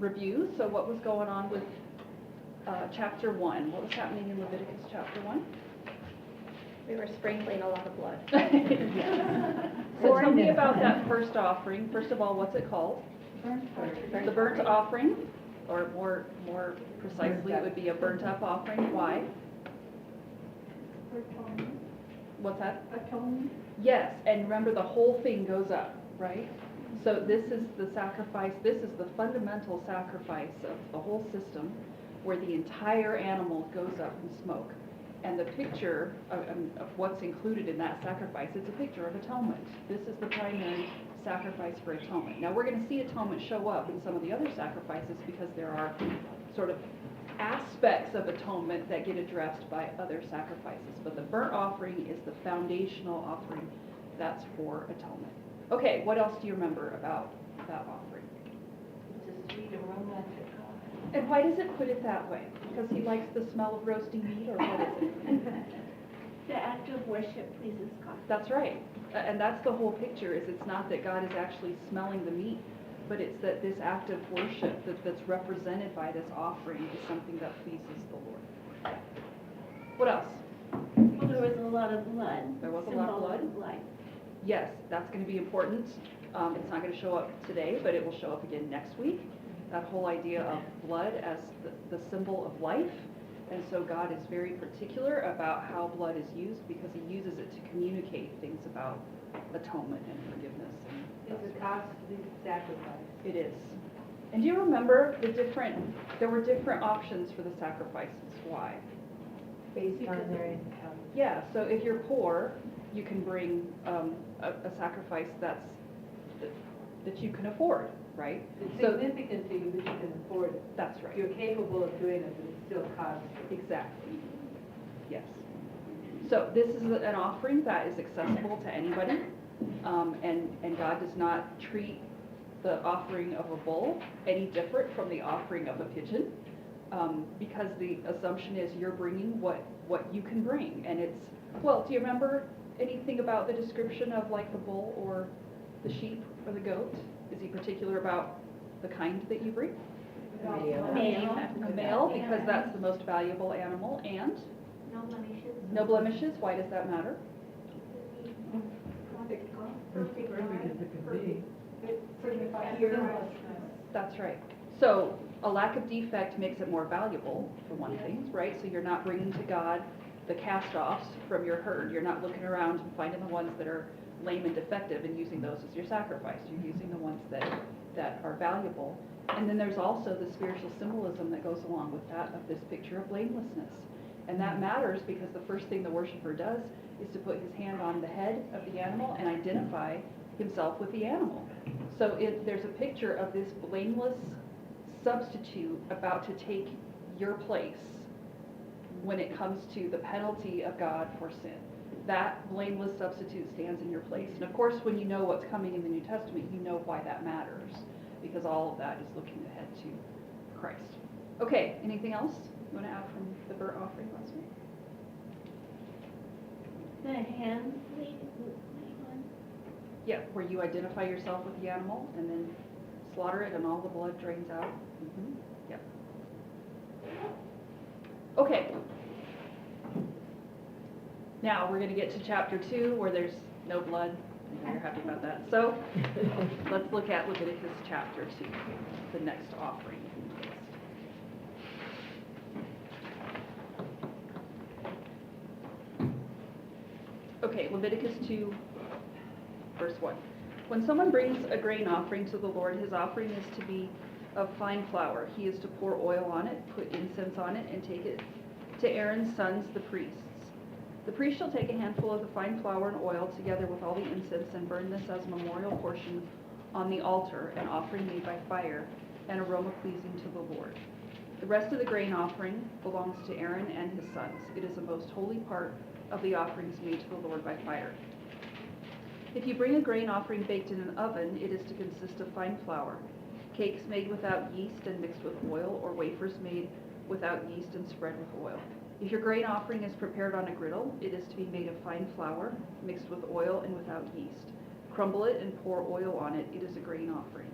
review. So what was going on with chapter 1? What was happening in Leviticus chapter 1? We were sprinkling a lot of blood. So tell me about that first offering. First of all, what's it called? The burnt offering, or more precisely, it would be a burnt up offering. Why? What's that? Atonement. Yes, and remember the whole thing goes up, right? So this is the sacrifice, this is the fundamental sacrifice of the whole system, where the entire animal goes up in smoke. And the picture of what's included in that sacrifice, it's a picture of atonement. This is the primary sacrifice for atonement. Now we're going to see atonement show up in some of the other sacrifices because there are sort of aspects of atonement that get addressed by other sacrifices. But the burnt offering is the foundational offering that's for atonement. Okay, what else do you remember about that offering? It's a sweet aroma to God. And why does it put it that way? Because he likes the smell of roasting meat, or what is it? The act of worship pleases God. That's right. And that's the whole picture, is it's not that God is actually smelling the meat, but it's that this act of worship that's represented by this offering is something that pleases the Lord. What else? Well, there was a lot of blood. There was a lot of blood? Blood. Yes, that's going to be important. It's not going to show up today, but it will show up again next week. That whole idea of blood as the symbol of life. And so God is very particular about how blood is used because he uses it to communicate things about atonement and forgiveness. And It's a costly sacrifice. it is. And do you remember there were different options for the sacrifices. Why? Based on their income. Yeah, so if you're poor, you can bring a sacrifice that you can afford, right? It's So significant to you that you can afford it. that's right. You're capable of doing it, but it's still costly. Exactly. Yes. So this is an offering that is accessible to anybody, and God does not treat the offering of a bull any different from the offering of a pigeon, because the assumption is you're bringing what you can bring, and it's, well, do you remember anything about the description of like the bull or the sheep or the goat? Is he particular about the kind that you bring? A male, because that's the most valuable animal, and No blemishes. no blemishes. Why does that matter? Perfect as it can be. That's right. So a lack of defect makes it more valuable, for one thing, right? So you're not bringing to God the cast-offs from your herd. You're not looking around and finding the ones that are lame and defective and using those as your sacrifice. You're using the ones that are valuable. And then there's also the spiritual symbolism that goes along with that, of this picture of blamelessness. And that matters because the first thing the worshiper does is to put his hand on the head of the animal and identify himself with the animal. So there's a picture of this blameless substitute about to take your place when it comes to the penalty of God for sin. That blameless substitute stands in your place. And of course, when you know what's coming in the New Testament, you know why that matters, because all of that is looking ahead to Christ. Okay, anything else you want to add from the burnt offering last week? The hand leading one. Yeah, where you identify yourself with the animal and then slaughter it and all the blood drains out. Mm-hmm. Yep. Okay. Now we're going to get to chapter 2 where there's no blood. I know you're happy about that. So let's look at Leviticus chapter 2, the next offering. Okay, Leviticus 2, verse 1. When someone brings a grain offering to the Lord, his offering is to be of fine flour. He is to pour oil on it, put incense on it, and take it to Aaron's sons, the priests. The priest shall take a handful of the fine flour and oil together with all the incense and burn this as a memorial portion on the altar, an offering made by fire, an aroma pleasing to the Lord. The rest of the grain offering belongs to Aaron and his sons. It is a most holy part of the offerings made to the Lord by fire. If you bring a grain offering baked in an oven, it is to consist of fine flour, cakes made without yeast and mixed with oil, or wafers made without yeast and spread with oil. If your grain offering is prepared on a griddle, it is to be made of fine flour, mixed with oil and without yeast. Crumble it and pour oil on it. It is a grain offering.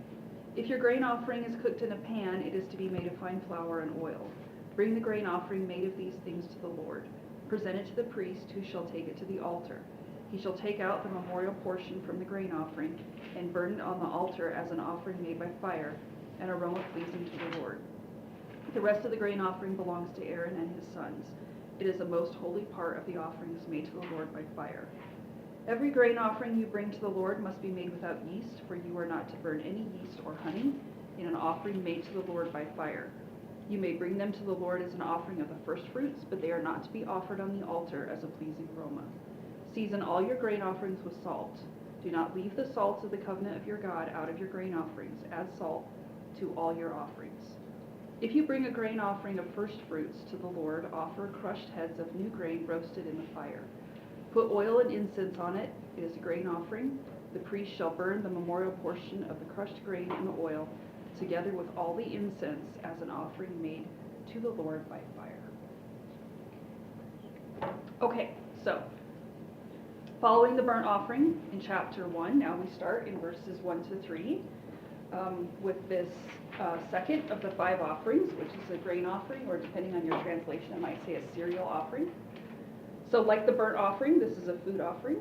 If your grain offering is cooked in a pan, it is to be made of fine flour and oil. Bring the grain offering made of these things to the Lord. Present it to the priest, who shall take it to the altar. He shall take out the memorial portion from the grain offering and burn it on the altar as an offering made by fire, an aroma pleasing to the Lord. The rest of the grain offering belongs to Aaron and his sons. It is a most holy part of the offerings made to the Lord by fire. Every grain offering you bring to the Lord must be made without yeast, for you are not to burn any yeast or honey in an offering made to the Lord by fire. You may bring them to the Lord as an offering of the first fruits, but they are not to be offered on the altar as a pleasing aroma. Season all your grain offerings with salt. Do not leave the salt of the covenant of your God out of your grain offerings. Add salt to all your offerings. If you bring a grain offering of first fruits to the Lord, offer crushed heads of new grain roasted in the fire. Put oil and incense on it. It is a grain offering. The priest shall burn the memorial portion of the crushed grain in the oil, together with all the incense, as an offering made to the Lord by fire. Okay, so following the burnt offering in chapter 1, now we start in verses 1 to 3 with this second of the 5 offerings, which is a grain offering, or depending on your translation, I might say a cereal offering. So like the burnt offering, this is a food offering,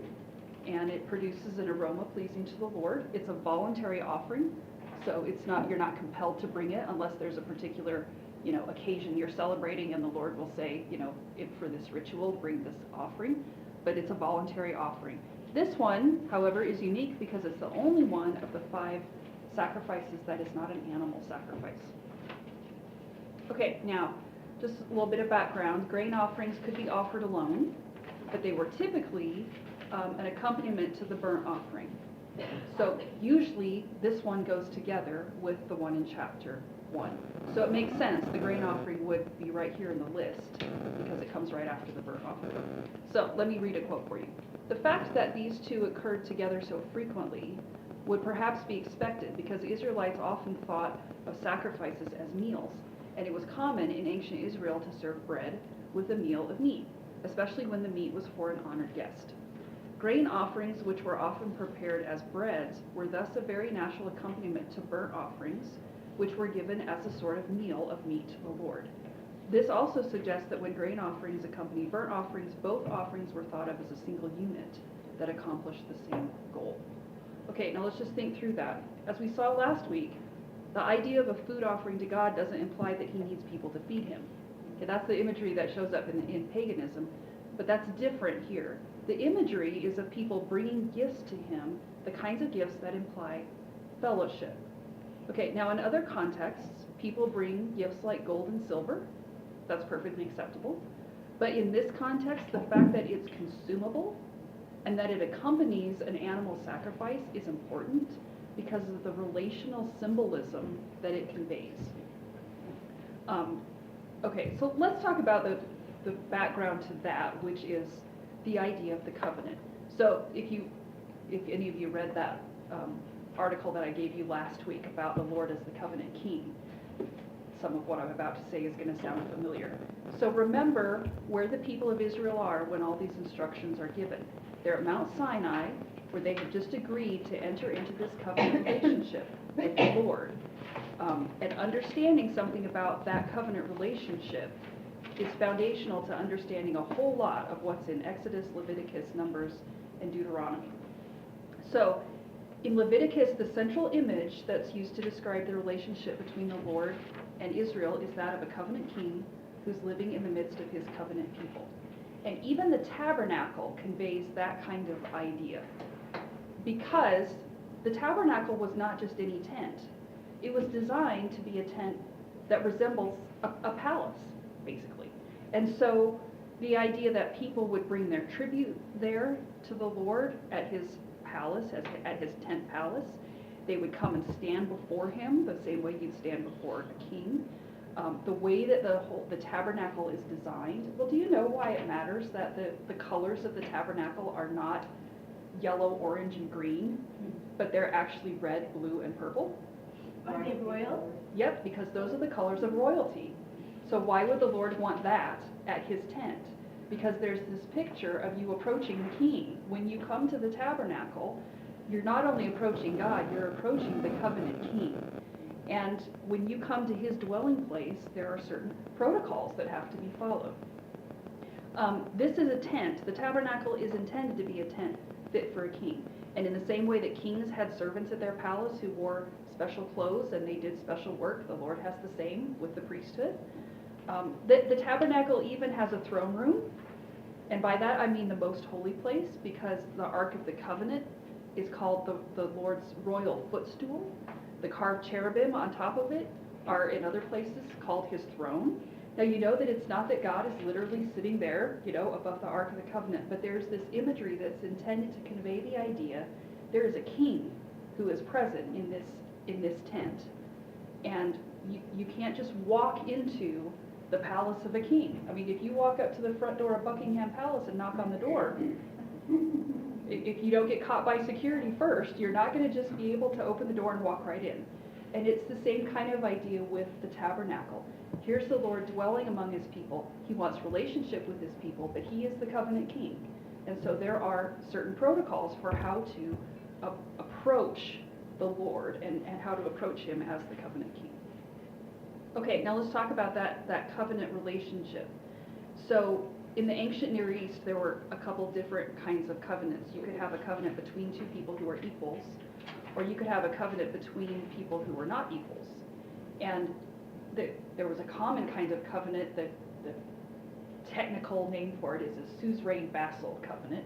and it produces an aroma pleasing to the Lord. It's a voluntary offering, so you're not compelled to bring it unless there's a particular, occasion you're celebrating, and the Lord will say, if for this ritual, bring this offering. But it's a voluntary offering. This one, however, is unique because it's the only one of the 5 sacrifices that is not an animal sacrifice. Okay, now, just a little bit of background. Grain offerings could be offered alone, but they were typically an accompaniment to the burnt offering. So usually this one goes together with the one in chapter 1. So it makes sense, the grain offering would be right here in the list because it comes right after the burnt offering. So let me read a quote for you. The fact that these two occurred together so frequently would perhaps be expected because Israelites often thought of sacrifices as meals, and it was common in ancient Israel to serve bread with a meal of meat, especially when the meat was for an honored guest. Grain offerings, which were often prepared as breads, were thus a very natural accompaniment to burnt offerings, which were given as a sort of meal of meat to the Lord. This also suggests that when grain offerings accompany burnt offerings, both offerings were thought of as a single unit that accomplished the same goal. Okay, now let's just think through that. As we saw last week, the idea of a food offering to God doesn't imply that he needs people to feed him. Okay, that's the imagery that shows up in paganism, but that's different here. The imagery is of people bringing gifts to him, the kinds of gifts that imply fellowship. Okay, now in other contexts, people bring gifts like gold and silver. That's perfectly acceptable. But in this context, the fact that it's consumable and that it accompanies an animal sacrifice is important because of the relational symbolism that it conveys. Okay, so let's talk about the background to that, which is the idea of the covenant. So if any of you read that article that I gave you last week about the Lord as the covenant king, some of what I'm about to say is going to sound familiar. So remember where the people of Israel are when all these instructions are given. They're at Mount Sinai, where they have just agreed to enter into this covenant relationship with the Lord. And understanding something about that covenant relationship is foundational to understanding a whole lot of what's in Exodus, Leviticus, Numbers, and Deuteronomy. So in Leviticus, the central image that's used to describe the relationship between the Lord and Israel is that of a covenant king who's living in the midst of his covenant people. And even the tabernacle conveys that kind of idea, because the tabernacle was not just any tent. It was designed to be a tent that resembles a palace, basically. And so the idea that people would bring their tribute there to the Lord at his palace, at his tent palace, they would come and stand before him the same way you'd stand before a king. The way that the tabernacle is designed, well, do you know why it matters that the colors of the tabernacle are not yellow, orange, and green, but they're actually red, blue, and purple? Are they royal? Yep, because those are the colors of royalty. So why would the Lord want that at his tent? Because there's this picture of you approaching the king. When you come to the tabernacle, you're not only approaching God, you're approaching the covenant king. And when you come to his dwelling place, there are certain protocols that have to be followed. This is a tent. The tabernacle is intended to be a tent fit for a king. And in the same way that kings had servants at their palace who wore special clothes and they did special work, the Lord has the same with the priesthood. The tabernacle even has a throne room. And by that I mean the most holy place, because the Ark of the Covenant is called the Lord's royal footstool. The carved cherubim on top of it are in other places called his throne. Now you know that it's not that God is literally sitting there, above the Ark of the Covenant, but there's this imagery that's intended to convey the idea there is a king who is present in this tent. And you can't just walk into the palace of a king. I mean, if you walk up to the front door of Buckingham Palace and knock on the door, if you don't get caught by security first, you're not going to just be able to open the door and walk right in. And it's the same kind of idea with the tabernacle. Here's the Lord dwelling among his people. He wants relationship with his people, but he is the covenant king. And so there are certain protocols for how to approach the Lord and how to approach him as the covenant king. Okay, now let's talk about that covenant relationship. So in the ancient Near East, there were a couple different kinds of covenants. You could have a covenant between two people who are equals, or you could have a covenant between people who are not equals. And there was a common kind of covenant, the technical name for it is a suzerain vassal covenant.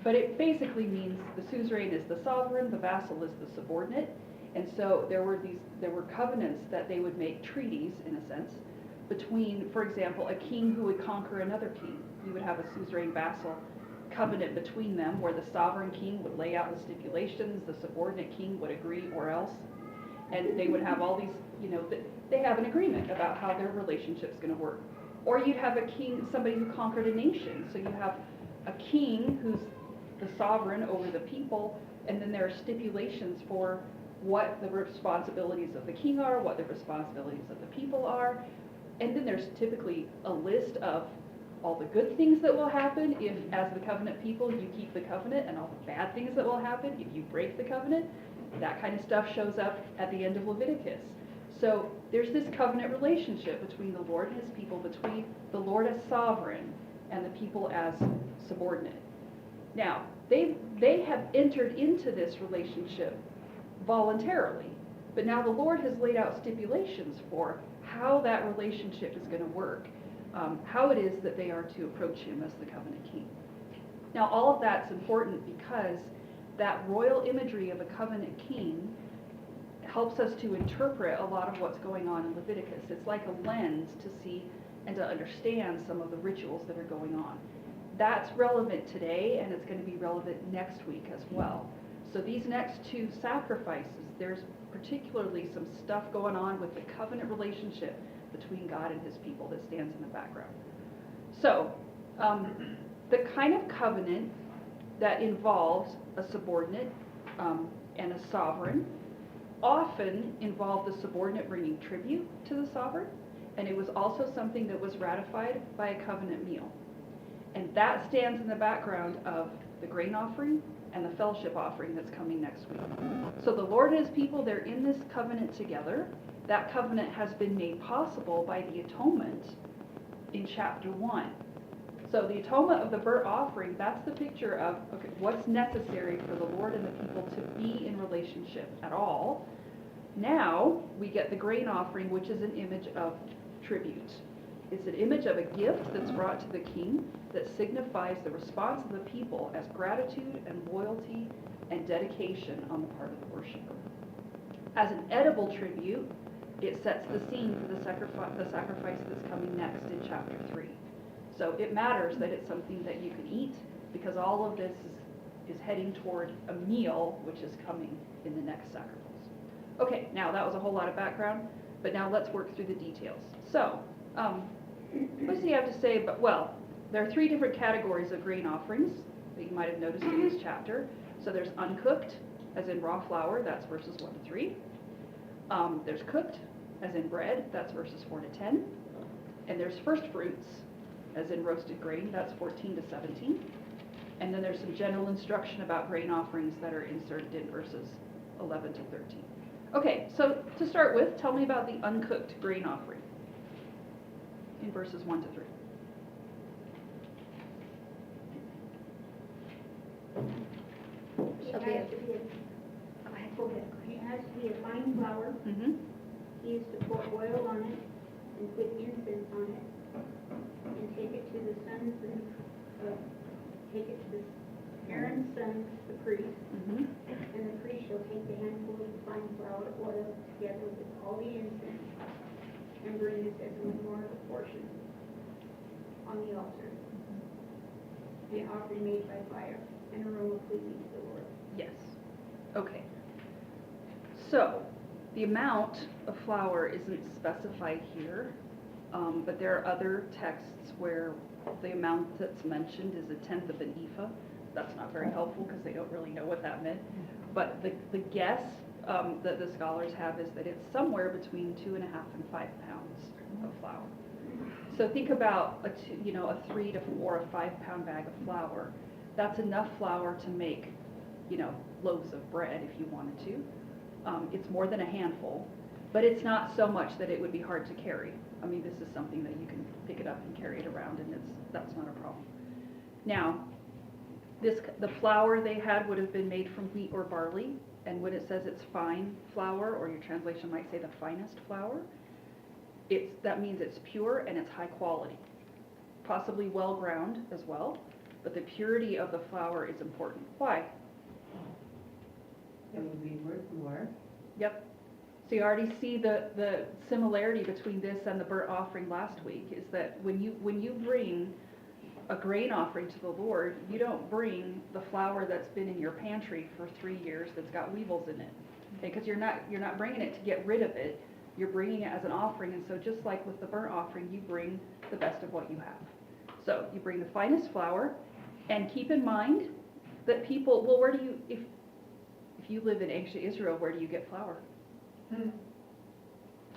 But it basically means the suzerain is the sovereign, the vassal is the subordinate. And so there were covenants that they would make, treaties in a sense, between, for example, a king who would conquer another king. You would have a suzerain vassal covenant between them where the sovereign king would lay out the stipulations, the subordinate king would agree or else. And they would have all these, they have an agreement about how their relationship's going to work. Or you'd have a king, somebody who conquered a nation. So you have a king who's the sovereign over the people, and then there are stipulations for what the responsibilities of the king are, what the responsibilities of the people are. And then there's typically a list of all the good things that will happen if, as the covenant people, you keep the covenant, and all the bad things that will happen if you break the covenant. That kind of stuff shows up at the end of Leviticus. So there's this covenant relationship between the Lord and his people, between the Lord as sovereign and the people as subordinate. Now, they have entered into this relationship voluntarily, but now the Lord has laid out stipulations for how that relationship is going to work, how it is that they are to approach him as the covenant king. Now, all of that's important because that royal imagery of a covenant king helps us to interpret a lot of what's going on in Leviticus. It's like a lens to see and to understand some of the rituals that are going on. That's relevant today, and it's going to be relevant next week as well. So these next two sacrifices, there's particularly some stuff going on with the covenant relationship between God and his people that stands in the background. So the kind of covenant that involves a subordinate and a sovereign often involved the subordinate bringing tribute to the sovereign, and it was also something that was ratified by a covenant meal. And that stands in the background of the grain offering and the fellowship offering that's coming next week. So the Lord and his people, they're in this covenant together. That covenant has been made possible by the atonement in chapter 1. So the atonement of the burnt offering, that's the picture of, okay, what's necessary for the Lord and the people to be in relationship at all. Now we get the grain offering, which is an image of tribute. It's an image of a gift that's brought to the king that signifies the response of the people as gratitude and loyalty and dedication on the part of the worshiper. As an edible tribute, it sets the scene for the sacrifice that's coming next in chapter 3. So it matters that it's something that you can eat, because all of this is heading toward a meal which is coming in the next sacrifice. Okay, now that was a whole lot of background, but now let's work through the details. So, what does he have to say about, well, there are 3 different categories of grain offerings that you might have noticed in this chapter. So there's uncooked, as in raw flour, that's verses 1 to 3. There's cooked, as in bread, that's verses 4 to 10. And there's first fruits, as in roasted grain, that's 14 to 17. And then there's some general instruction about grain offerings that are inserted in verses 11 to 13. Okay, so to start with, tell me about the uncooked grain offering in verses 1 to 3. Shall be a- Go ahead. Okay, it has to be a fine flour. Mm-hmm. He is to pour oil on it and put incense on it and take it to the sons and, take it to the Aaron's sons, the priest. Mm-hmm. And the priest shall take the handful of the fine flour oil together with all the incense and bring this as a memorial portion on the altar. An offering made by fire, and aroma pleasing to the Lord. Yes. Okay. So, the amount of flour isn't specified here, but there are other texts where the amount that's mentioned is 1/10 of an ephah. That's not very helpful because they don't really know what that meant. But the guess that the scholars have is that it's somewhere between 2.5 and 5 pounds of flour. So think about a 3 to 4 or 5 pound bag of flour. That's enough flour to make, loaves of bread if you wanted to. It's more than a handful, but it's not so much that it would be hard to carry. I mean, this is something that you can pick it up and carry it around, and that's not a problem. Now, the flour they had would have been made from wheat or barley, and when it says it's fine flour, or your translation might say the finest flour, that means it's pure and it's high quality, possibly well ground as well, but the purity of the flour is important. Why? It would be worth more. Yep. So you already see the similarity between this and the burnt offering last week, is that when you bring a grain offering to the Lord, you don't bring the flour that's been in your pantry for 3 years that's got weevils in it. Okay, because you're not bringing it to get rid of it. You're bringing it as an offering, and so just like with the burnt offering, you bring the best of what you have. So you bring the finest flour, and keep in mind that people, well, where do you, if you live in ancient Israel, where do you get flour?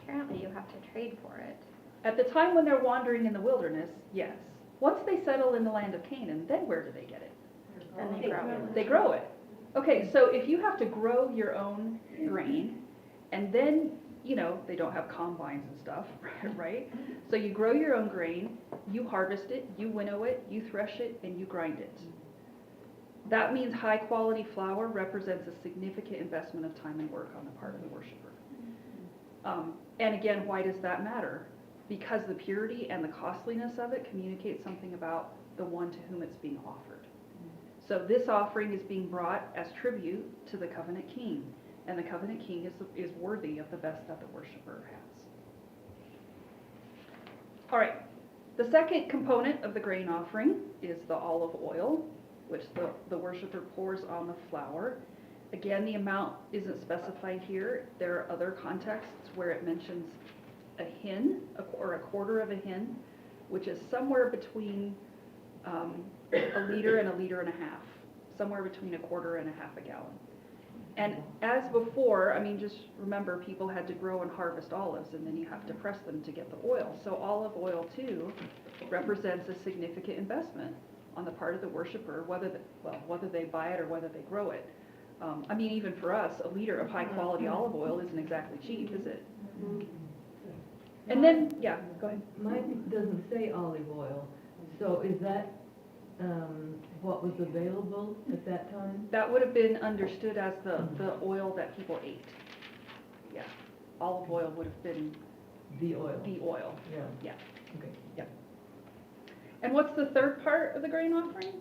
Apparently you have to trade for it. At the time when they're wandering in the wilderness, yes. Once they settle in the land of Canaan, then where do they get it? And they grow it. They grow it. Okay, so if you have to grow your own grain, and then, they don't have combines and stuff, right? So you grow your own grain, you harvest it, you winnow it, you thresh it, and you grind it. That means high quality flour represents a significant investment of time and work on the part of the worshiper. And again, why does that matter? Because the purity and the costliness of it communicates something about the one to whom it's being offered. So this offering is being brought as tribute to the covenant king, and the covenant king is worthy of the best that the worshiper has. All right, the second component of the grain offering is the olive oil, which the worshiper pours on the flour. Again, the amount isn't specified here. There are other contexts where it mentions a hin, or a quarter of a hin, which is somewhere between a liter and a liter and a half, somewhere between a quarter and a half a gallon. And as before, just remember, people had to grow and harvest olives, and then you have to press them to get the oil. So olive oil too represents a significant investment on the part of the worshiper, whether they buy it or whether they grow it. Even for us, a liter of high quality olive oil isn't exactly cheap, is it? And then, yeah, go ahead. Mine doesn't say olive oil, so is that what was available at that time? That would have been understood as the oil that people ate. Yeah, olive oil would have been The oil? the oil. Yeah. Yeah. Okay. And what's the third part of the grain offering?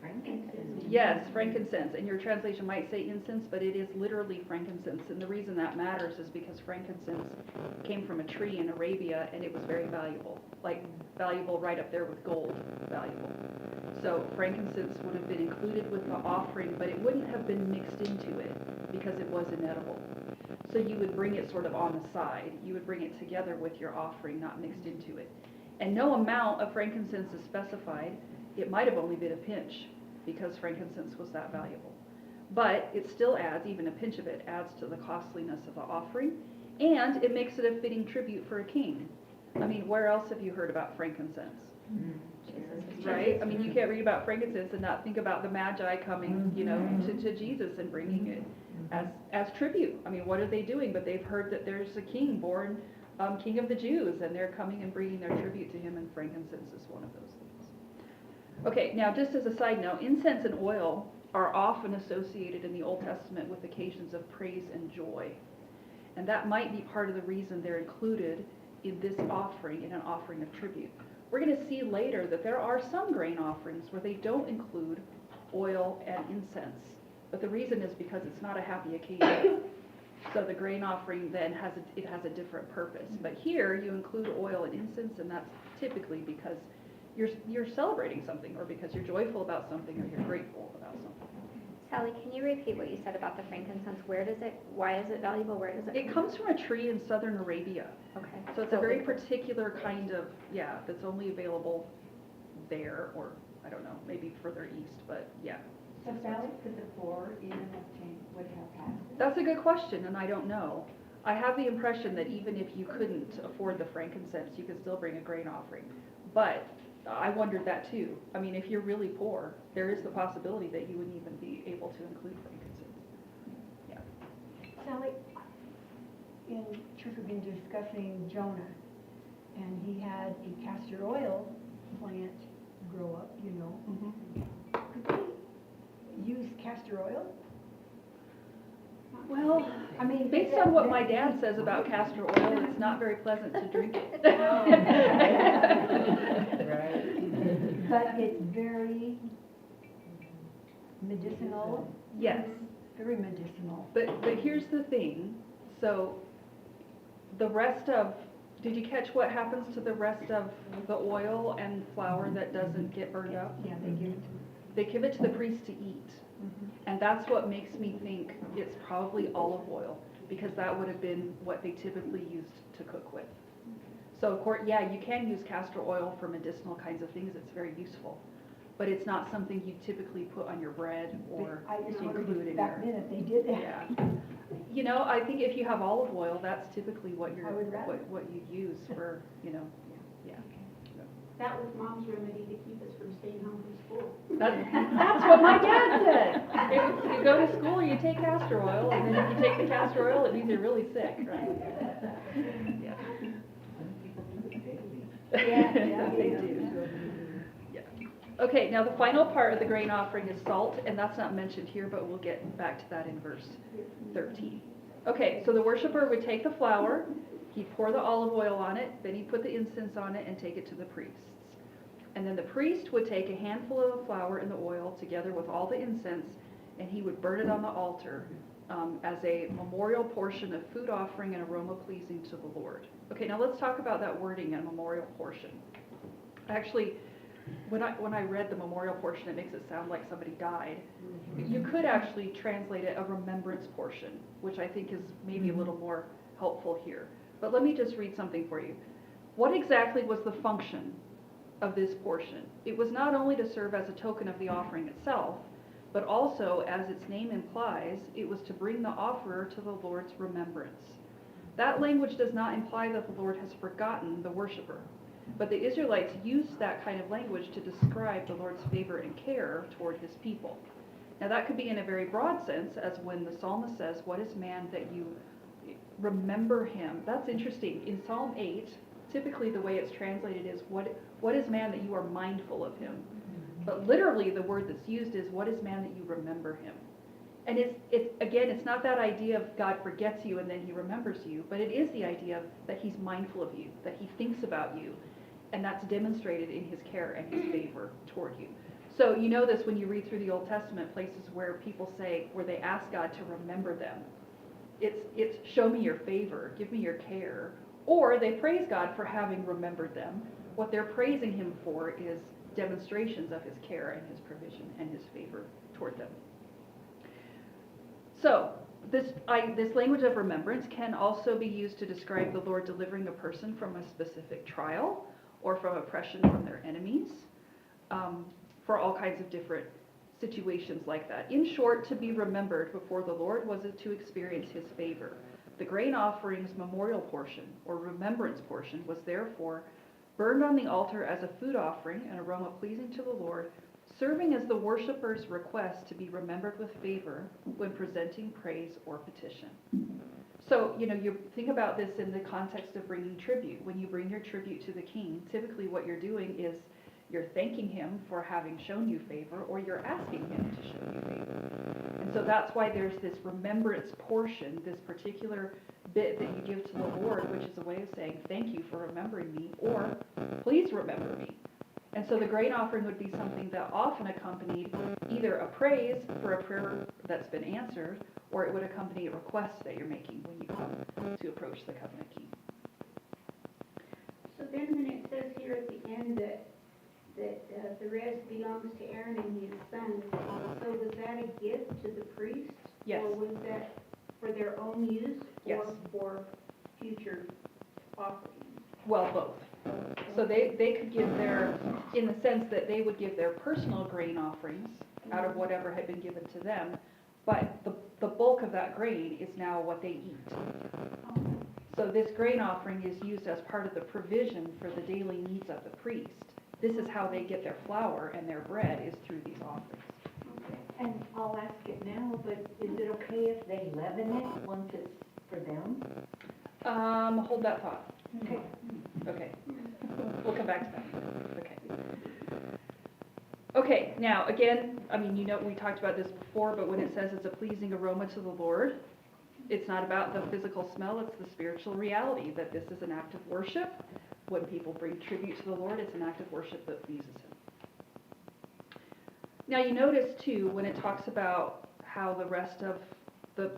Frankincense. Yes, frankincense, and your translation might say incense, but it is literally frankincense, and the reason that matters is because frankincense came from a tree in Arabia, and it was very valuable, like valuable right up there with gold valuable. So frankincense would have been included with the offering, but it wouldn't have been mixed into it because it was inedible. So you would bring it sort of on the side. You would bring it together with your offering, not mixed into it. And no amount of frankincense is specified. It might have only been a pinch because frankincense was that valuable. But it still adds, even a pinch of it adds to the costliness of the offering, and it makes it a fitting tribute for a king. Where else have you heard about frankincense? Jesus is right? I mean, you can't read about frankincense and not think about the Magi coming, you know, to Jesus and bringing it as tribute. I mean, what are they doing? But they've heard that there's a king born, King of the Jews, and they're coming and bringing their tribute to him, and frankincense is one of those things. Okay, now just as a side note, incense and oil are often associated in the Old Testament with occasions of praise and joy. And that might be part of the reason they're included in this offering, in an offering of tribute. We're going to see later that there are some grain offerings where they don't include oil and incense. But the reason is because it's not a happy occasion. So the grain offering then has a different purpose. But here you include oil and incense, and that's typically because you're celebrating something, or because you're joyful about something, or you're grateful about something. Sally, can you repeat what you said about the frankincense? Why is it valuable? Where does it It comes from a tree in southern Arabia. Okay. So it's a very particular kind of, that's only available there, or I don't know, maybe further east, but yeah. So Sally, could the poor even would have passed it? That's a good question, and I don't know. I have the impression that even if you couldn't afford the frankincense, you could still bring a grain offering. But I wondered that too. I mean, if you're really poor, there is the possibility that you wouldn't even be able to include frankincense. Yeah. Sally, in church we've been discussing Jonah, and he had a castor oil plant grow up, you know. Could they use castor oil? Well, I mean, based on what my dad says about castor oil, it's not very pleasant to drink it. But it's very medicinal. Yes. Very medicinal. But here's the thing, so the rest of, did you catch what happens to the rest of the oil and flour that doesn't get burned up? Yeah, they give it to They give it to the priest to eat. And that's what makes me think it's probably olive oil, because that would have been what they typically used to cook with. So of course, yeah, you can use castor oil for medicinal kinds of things, it's very useful. But it's not something you typily put on your bread or I just wondered include if in back your. then if they did that. Yeah. You know, I think if you have olive oil, that's typically what I would rather. what you use for, you know, yeah. That was Mom's remedy to keep us from staying home from school. That's what my dad said. If you go to school, you take castor oil, and then if you take the castor oil, it means you're really sick, right? Yeah. Yeah, They do. Yeah. Okay, now the final part of the grain offering is salt, and that's not mentioned here, but we'll get back to that in verse 13. Okay, so the worshiper would take the flour, he'd pour the olive oil on it, then he'd put the incense on it and take it to the priests. And then the priest would take a handful of the flour and the oil together with all the incense, and he would burn it on the altar as a memorial portion of food offering and aroma pleasing to the Lord. Okay, now let's talk about that wording, a memorial portion. Actually, when I read the memorial portion, it makes it sound like somebody died. You could actually translate it a remembrance portion, which I think is maybe a little more helpful here. But let me just read something for you. What exactly was the function of this portion? It was not only to serve as a token of the offering itself, but also, as its name implies, it was to bring the offerer to the Lord's remembrance. That language does not imply that the Lord has forgotten the worshiper, but the Israelites used that kind of language to describe the Lord's favor and care toward his people. Now that could be in a very broad sense, as when the psalmist says, "What is man that you remember him?" That's interesting. In Psalm 8, typically the way it's translated is, what is man that you are mindful of him? But literally the word that's used is, what is man that you remember him? And it's not that idea of God forgets you and then he remembers you, but it is the idea of that he's mindful of you, that he thinks about you, and that's demonstrated in his care and his favor toward you. So you know this when you read through the Old Testament, places where people say, where they ask God to remember them. It's show me your favor, give me your care. Or they praise God for having remembered them. What they're praising him for is demonstrations of his care and his provision and his favor toward them. So this language of remembrance can also be used to describe the Lord delivering a person from a specific trial or from oppression from their enemies, for all kinds of different situations like that. In short, to be remembered before the Lord was to experience his favor. The grain offering's memorial portion or remembrance portion was therefore burned on the altar as a food offering, an aroma pleasing to the Lord, serving as the worshiper's request to be remembered with favor when presenting praise or petition. So, you think about this in the context of bringing tribute. When you bring your tribute to the king, typically what you're doing is you're thanking him for having shown you favor, or you're asking him to show you favor. And so that's why there's this remembrance portion, this particular bit that you give to the Lord, which is a way of saying, thank you for remembering me, or please remember me. And so the grain offering would be something that often accompanied either a praise for a prayer that's been answered, or it would accompany a request that you're making when you come to approach the covenant king. So then when it says here at the end that the rest belongs to Aaron and his sons, so was that a gift to the priest? Yes. Or was that for their own use? Yes. Or for future offerings? Well, both. So they could give in the sense that they would give their personal grain offerings out of whatever had been given to them, but the bulk of that grain is now what they eat. So this grain offering is used as part of the provision for the daily needs of the priest. This is how they get their flour and their bread, is through these offerings. And I'll ask it now, but is it okay if they leaven it once it's for them? Hold that thought. Okay. Okay. We'll come back to that. Okay. Okay, now, again, we talked about this before, but when it says it's a pleasing aroma to the Lord, it's not about the physical smell, it's the spiritual reality that this is an act of worship. When people bring tribute to the Lord, it's an act of worship that pleases him. Now, you notice, too, when it talks about how the rest of the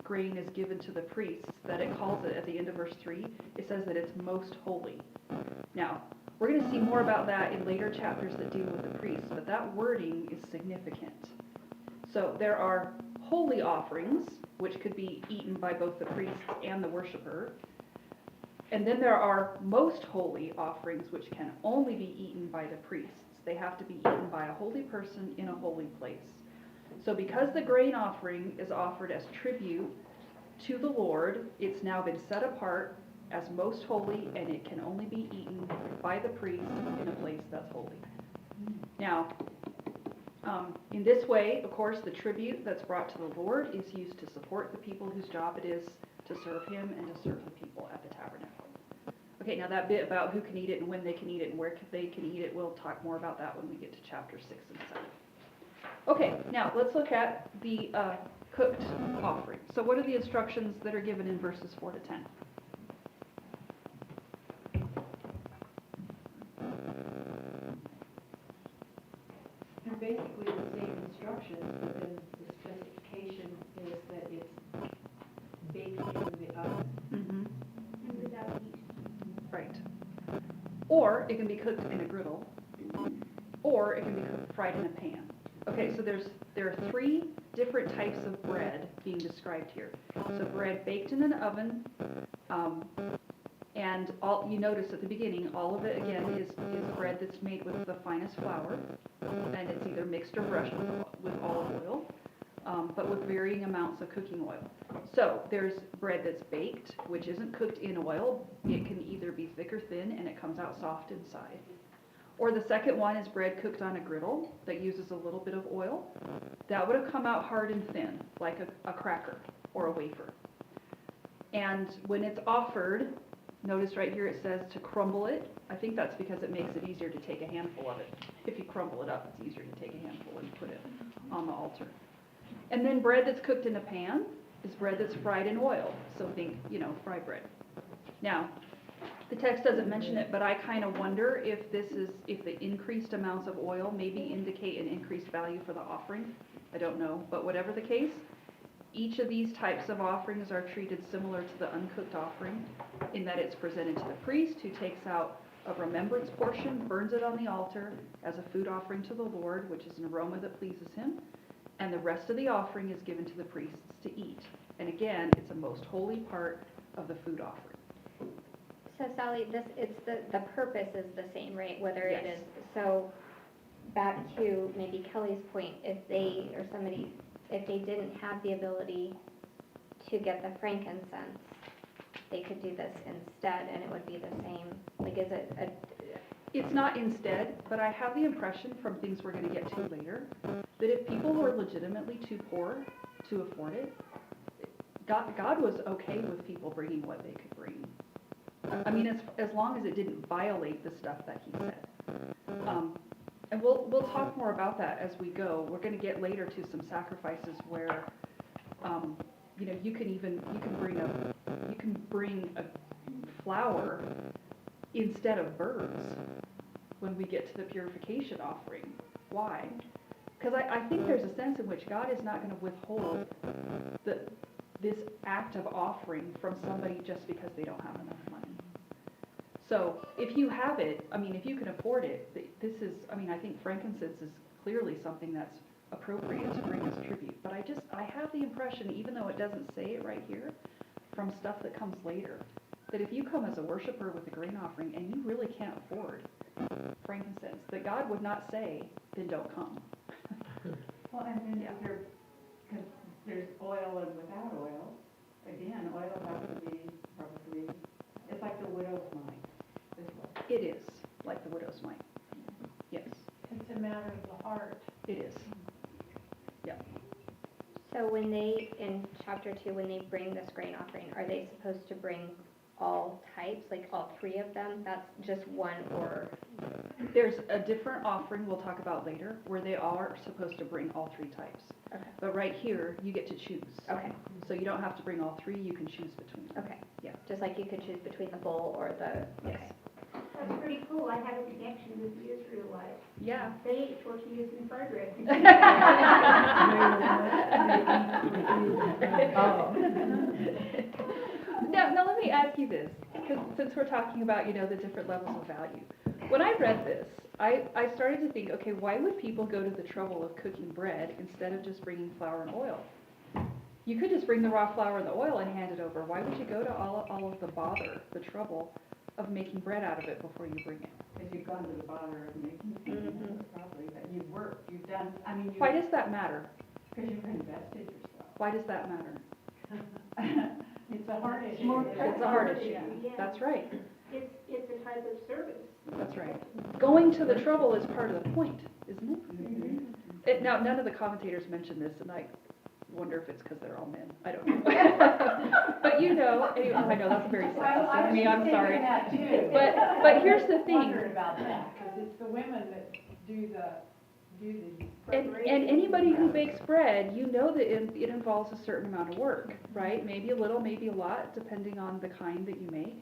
grain is given to the priests, that it calls it, at the end of verse 3, it says that it's most holy. Now, we're going to see more about that in later chapters that deal with the priests, but that wording is significant. So there are holy offerings, which could be eaten by both the priest and the worshiper. And then there are most holy offerings, which can only be eaten by the priests. They have to be eaten by a holy person in a holy place. So because the grain offering is offered as tribute to the Lord, it's now been set apart as most holy, and it can only be eaten by the priest in a place that's holy. Now, in this way, of course, the tribute that's brought to the Lord is used to support the people whose job it is to serve him and to serve the people at the tabernacle. Okay, now that bit about who can eat it and when they can eat it and where they can eat it, we'll talk more about that when we get to chapter 6 and 7. Okay, now let's look at the cooked offering. So what are the instructions that are given in verses 4 to 10? They're basically the same instructions, but then the specification is that it's baked in the oven. Mm-hmm. And without yeast. Right. Or it can be cooked in a griddle, or it can be fried in a pan. Okay, so there are 3 different types of bread being described here. So bread baked in an oven, and you notice at the beginning, all of it again is bread that's made with the finest flour, and it's either mixed or brushed with olive oil, but with varying amounts of cooking oil. So there's bread that's baked, which isn't cooked in oil. It can either be thick or thin, and it comes out soft inside. Or the second one is bread cooked on a griddle that uses a little bit of oil. That would have come out hard and thin, like a cracker or a wafer. And when it's offered, notice right here it says to crumble it. I think that's because it makes it easier to take a handful of it. If you crumble it up, it's easier to take a handful and put it on the altar. And then bread that's cooked in a pan is bread that's fried in oil. So think, fried bread. Now, the text doesn't mention it, but I kind of wonder if the increased amounts of oil maybe indicate an increased value for the offering. I don't know, but whatever the case, each of these types of offerings are treated similar to the uncooked offering in that it's presented to the priest, who takes out a remembrance portion, burns it on the altar as a food offering to the Lord, which is an aroma that pleases him, and the rest of the offering is given to the priests to eat. And again, it's a most holy part of the food offering. So Sally, the purpose is the same, right? Whether it Yes. is, so back to maybe Kelly's point, if they didn't have the ability to get the frankincense, they could do this instead, and it would be the same, like Like, is it a, It's not instead, but I have the impression from things we're gonna get to later, that if people were legitimately too poor to afford it, God was okay with people bringing what they could bring. I mean, as long as it didn't violate the stuff that he said. And we'll talk more about that as we go. We're gonna get later to some sacrifices where, you know, you can bring a flower instead of birds when we get to the purification offering. Why? Because I think there's a sense in which God is not going to withhold this act of offering from somebody just because they don't have enough money. So if you have it, I mean, if you can afford it, this is, I mean, I think frankincense is clearly something that's appropriate to bring as tribute. But I have the impression, even though it doesn't say it right here, from stuff that comes later, that if you come as a worshiper with a grain offering and you really can't afford frankincense, that God would not say, then don't come. Well, and then Yeah. because there's oil and without oil, again, oil has to be probably, it's like the widow's mite, this one. It is, like the widow's mite. Yes, It's a matter of the heart. it is. so when they, in chapter 2, when they bring this grain offering, are they supposed to bring all types, like all 3 of them? That's just one, or, There's a different offering we'll talk about later where they are supposed to bring all 3 types. okay, But right here, you get to choose. okay, So you don't have to bring all 3, you can choose between them. okay. Yeah. Just like you could choose between the bowl or the, Yes. okay. That's pretty cool, I have a connection with the Israelites. Yeah. They ate tortillas and fried bread. Now let me ask you this, because since we're talking about, you know, the different levels of value. When I read this, I started to think, okay, why would people go to the trouble of cooking bread instead of just bringing flour and oil? You could just bring the raw flour and the oil and hand it over. Why would you go to all of the bother, the trouble of making bread out of it before you bring it? Because you've gone to the bother of making Mhm. it, probably, that you've worked, you've done, I mean, Why does that matter? because you've invested yourself. Why does that matter? It's a hard issue. More It's a hard issue. Yeah. That's right. It's a type of service. That's right. Going to the trouble is part of the point, isn't it? Now, none of the commentators mention this, and I wonder if it's because they're all men. I don't know. But you know, anyway, I know that's very sexist of me, I'm sorry. that too. But here's the thing, Wondered about that, because it's the women that do the and anybody who bakes bread, you know that it involves a certain amount of work, right? Maybe a little, maybe a lot, depending on the kind that you make.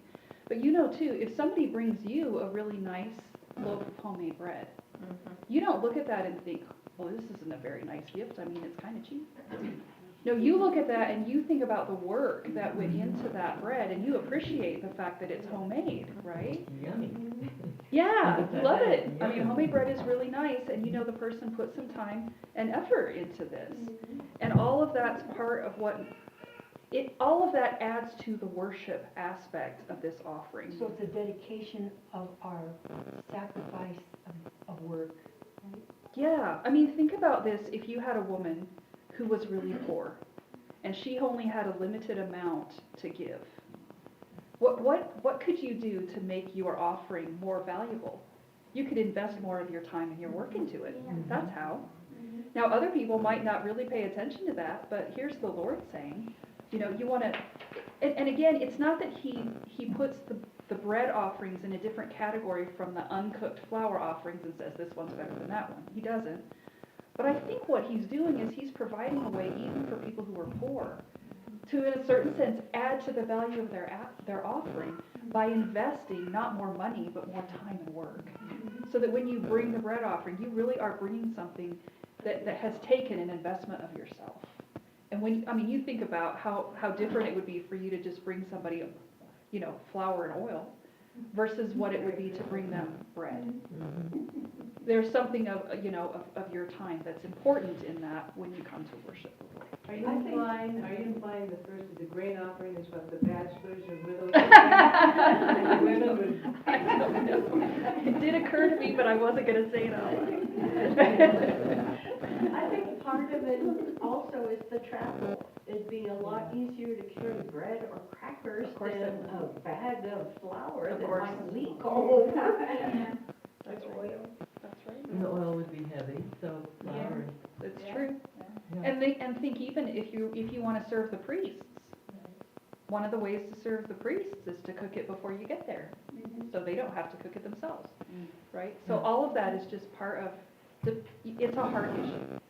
But you know too, if somebody brings you a really nice loaf of homemade bread, you don't look at that and think, well, this isn't a very nice gift, I mean, it's kind of cheap. No, you look at that and you think about the work that went into that bread, and you appreciate the fact that it's homemade, right? Yummy. Yeah, you love it. I mean, homemade bread is really nice, and you know the person put some time and effort into this. And all of that's part of all of that adds to the worship aspect of this offering. So it's a dedication of our sacrifice of work. Yeah, I mean, think about this, if you had a woman who was really poor, and she only had a limited amount to give, what could you do to make your offering more valuable? You could invest more of your time and your work into it. That's how. Now, other people might not really pay attention to that, but here's the Lord saying, you know, you want to, and again, it's not that he puts the bread offerings in a different category from the uncooked flour offerings and says this one's better than that one. He doesn't. But I think what he's doing is he's providing a way, even for people who are poor, to, in a certain sense, add to the value of their offering by investing not more money, but more time and work. So that when you bring the bread offering, you really are bringing something that has taken an investment of yourself. And when, I mean, you think about how different it would be for you to just bring somebody, you know, flour and oil, versus what it would be to bring them bread. There's something of your time that's important in that when you come to worship the Lord. Are you implying the first, the grain offering is what the bachelors or widows? The women would. I don't know. It did occur to me, but I wasn't going to say it out loud. I think part of it also is the travel. It'd be a lot easier to picture of bread or crackers Of course than it would. a bag of flour Of that course. might leak all the time. That's Like right, oil. that's right. And the oil would be heavy, so flour and. It's Yeah. true. Yeah. And think even if you wanna serve the priests, one of the ways to serve the priests is to cook it before you get there, so they don't have to cook it themselves, right? So Yeah. all of that is just part of it's a heart issue.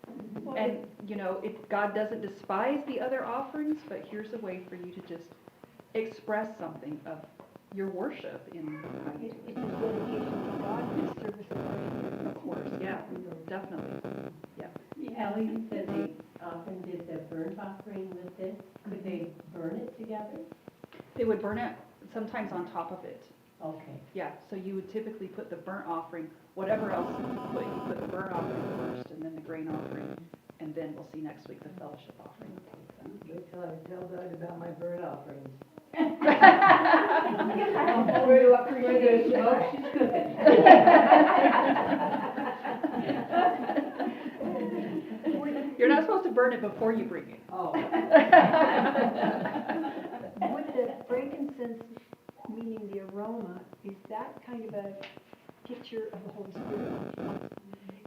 And, you know, if God doesn't despise the other offerings, but here's a way for you to just express something of your worship in how you do It's a dedication to God, and a service of it. Of course, yeah, definitely. Ellie, you said they often did the burnt offering with this. Could they burn it together? They would burn it sometimes on top of it. Okay. Yeah, so you would typically put the burnt offering, whatever else you put the burnt offering first, and then the grain offering, and then we'll see next week the fellowship offering. Wait till I tell God about my burnt offerings. You're not supposed to burn it before you bring it. Oh. Would the frankincense, meaning the aroma, is that kind of a picture of the Holy Spirit?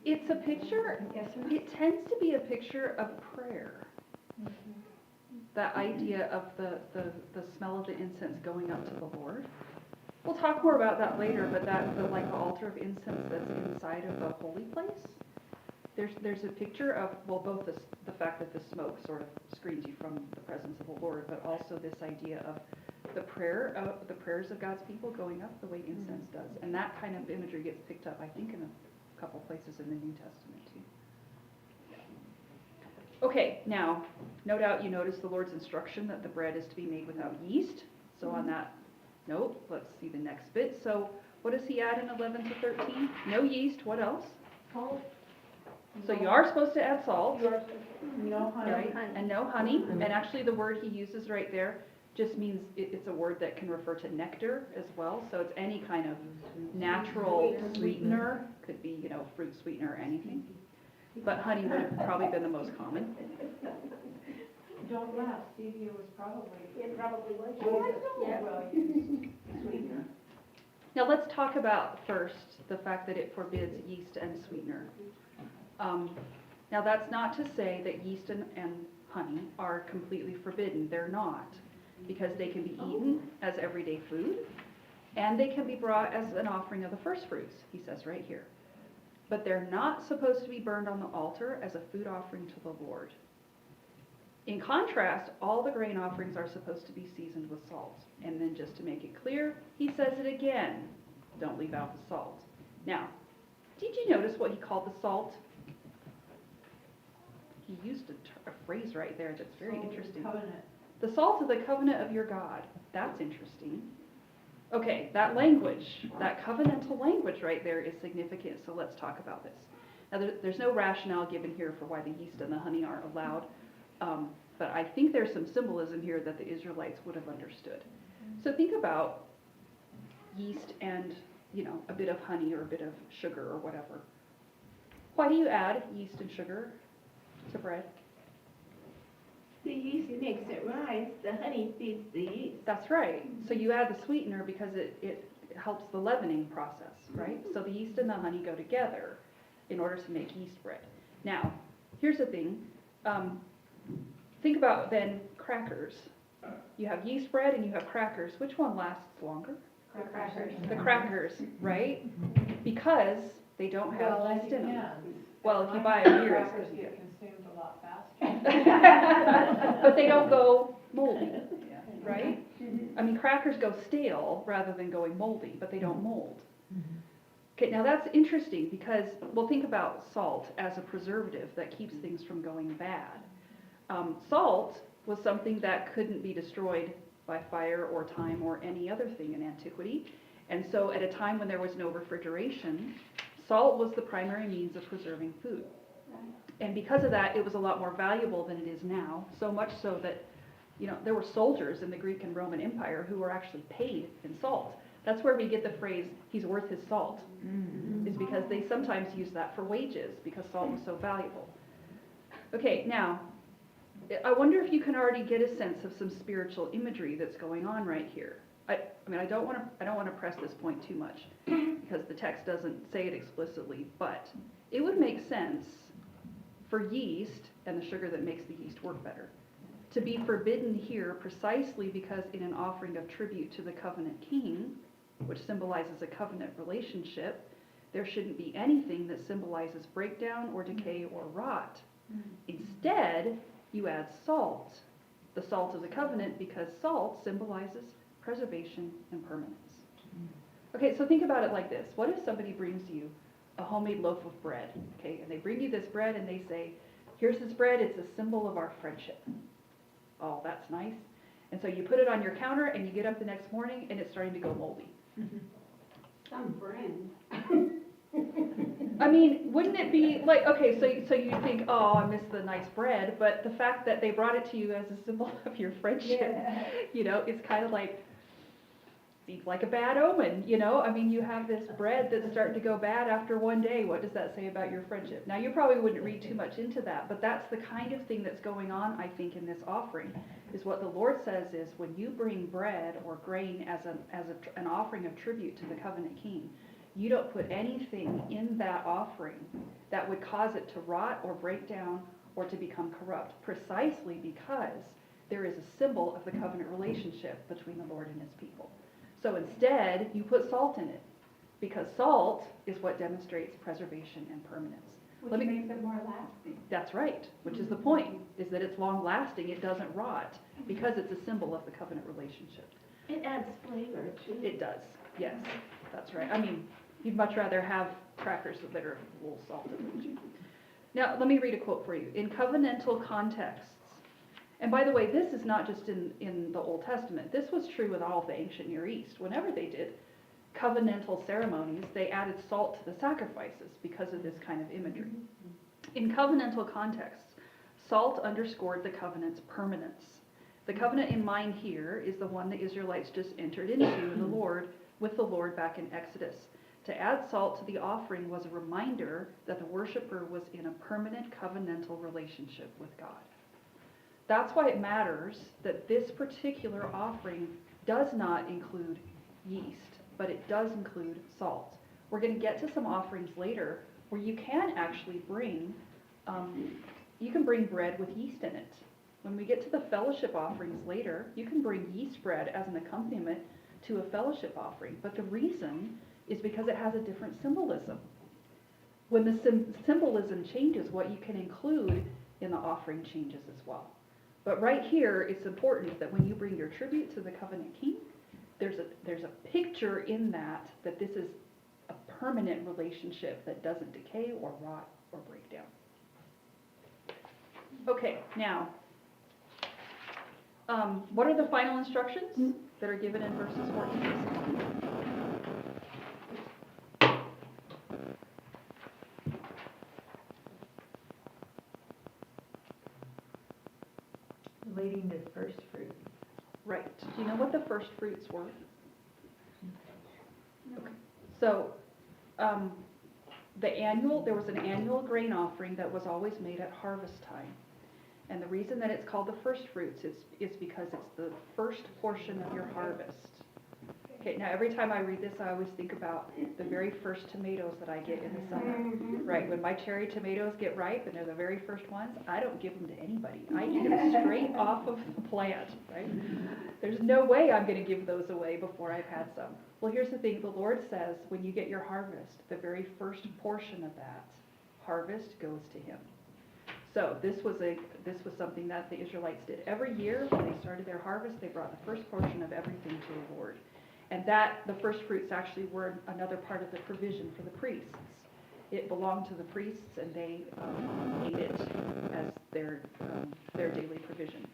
It's a picture, An essence? it tends to be a picture of prayer. That idea of the smell of the incense going up to the Lord. We'll talk more about that later, but like the altar of incense that's inside of the holy place. There's a picture of, well, both the fact that the smoke sort of screens you from the presence of the Lord, but also this idea of the prayers of God's people going up the way incense does. And that kind of imagery gets picked up, I think, in a couple places in the New Testament too. Okay, now, no doubt you notice the Lord's instruction that the bread is to be made without yeast. So on that note, let's see the next bit. So what does he add in 11 to 13? No yeast, what else? Salt, So you are supposed to add salt, No honey. right? honey. And no honey. And actually the word he uses right there just means it's a word that can refer to nectar as well. So it's any kind of natural sweetener, could be, you know, fruit sweetener or anything. But honey would have probably been the most common. Don't laugh, stevia was probably, it probably was. yeah, well used sweetener. Now let's talk about first the fact that it forbids yeast and sweetener. Now that's not to say that yeast and honey are completely forbidden. They're not, because they can be eaten as everyday food, and they can be brought as an offering of the first fruits, he says right here. But they're not supposed to be burned on the altar as a food offering to the Lord. In contrast, all the grain offerings are supposed to be seasoned with salt. And then just to make it clear, he says it again, don't leave out the salt. Now, did you notice what he called the salt? He used a phrase right there that's very interesting. Covenant. The salt of the covenant of your God. That's interesting. Okay, that language, that covenantal language right there is significant, so let's talk about this. Now, there's no rationale given here for why the yeast and the honey aren't allowed, but I think there's some symbolism here that the Israelites would have understood. So think about yeast and, you know, a bit of honey or a bit of sugar or whatever. Why do you add yeast and sugar to bread? The yeast makes it rise, the honey feeds the yeast. That's right. So you add the sweetener because it helps the leavening process, right? So the yeast and the honey go together in order to make yeast bread. Now, here's the thing. Think about then crackers. You have yeast bread and you have crackers. Which one lasts longer? Crackers. The crackers, right? Because they don't have yeast in them. Well, if you buy a beer, it's Crackers gonna get be consumed a lot faster. but they don't go moldy, right? I mean, crackers go stale rather than going moldy, but they don't mold. Okay, now that's interesting because, well, think about salt as a preservative that keeps things from going bad. Salt was something that couldn't be destroyed by fire or time or any other thing in antiquity. And so at a time when there was no refrigeration, salt was the primary means of preserving food. And because of that, it was a lot more valuable than it is now, so much so that, you know, there were soldiers in the Greek and Roman Empire who were actually paid in salt. That's where we get the phrase, he's worth his salt, is because they sometimes used that for wages because salt was so valuable. Okay, now, I wonder if you can already get a sense of some spiritual imagery that's going on right here. I mean, I don't want to press this point too much because the text doesn't say it explicitly, but it would make sense for yeast and the sugar that makes the yeast work better to be forbidden here precisely because in an offering of tribute to the covenant king, which symbolizes a covenant relationship, there shouldn't be anything that symbolizes breakdown or decay or rot. Instead, you add salt, the salt of the covenant, because salt symbolizes preservation and permanence. Okay, so think about it like this. What if somebody brings you a homemade loaf of bread, okay, and they bring you this bread and they say, here's this bread, it's a symbol of our friendship. Oh, that's nice. And so you put it on your counter and you get up the next morning and it's starting to go moldy. Some brand. I mean, wouldn't it be like, okay, so you think, oh, I miss the nice bread, but the fact that they brought it to you as a symbol of your friendship, you know, it's kind of like, seems like a bad omen, you know? I mean, you have this bread that's starting to go bad after one day. What does that say about your friendship? Now, you probably wouldn't read too much into that, but that's the kind of thing that's going on, I think, in this offering, is what the Lord says is when you bring bread or grain as an offering of tribute to the covenant king, you don't put anything in that offering that would cause it to rot or break down or to become corrupt, precisely because there is a symbol of the covenant relationship between the Lord and his people. So instead, you put salt in it, because salt is what demonstrates preservation and permanence. Which makes it more lasting. That's right, which is the point, is that it's long lasting, it doesn't rot, because it's a symbol of the covenant relationship. It adds flavor too. It does, yes, that's right. I mean, you'd much rather have crackers that are a little salted, wouldn't you? Now, let me read a quote for you. In covenantal contexts, and by the way, this is not just in the Old Testament. This was true with all of the ancient Near East. Whenever they did covenantal ceremonies, they added salt to the sacrifices because of this kind of imagery. In covenantal contexts, salt underscored the covenant's permanence. The covenant in mind here is the one the Israelites just entered into with the Lord back in Exodus. To add salt to the offering was a reminder that the worshiper was in a permanent covenantal relationship with God. That's why it matters that this particular offering does not include yeast, but it does include salt. We're going to get to some offerings later where you can actually bring bread with yeast in it. When we get to the fellowship offerings later, you can bring yeast bread as an accompaniment to a fellowship offering. But the reason is because it has a different symbolism. When the symbolism changes, what you can include in the offering changes as well. But right here, it's important that when you bring your tribute to the covenant king, there's a picture in that this is a permanent relationship that doesn't decay or rot or break down. Okay, now, what are the final instructions that are given in verses 14 to 16? Relating to first fruits. Right. Do you know what the first fruits were? Okay. So, there was an annual grain offering that was always made at harvest time. And the reason that it's called the first fruits is because it's the first portion of your harvest. Okay, now every time I read this, I always think about the very first tomatoes that I get in the summer. Right, when my cherry tomatoes get ripe and they're the very first ones, I don't give them to anybody. I eat them straight off of the plant, right? There's no way I'm going to give those away before I've had some. Well, here's the thing. The Lord says when you get your harvest, the very first portion of that harvest goes to him. So this was something that the Israelites did every year. When they started their harvest, they brought the first portion of everything to the Lord. And the first fruits actually were another part of the provision for the priests. It belonged to the priests, and they ate it as their daily provision.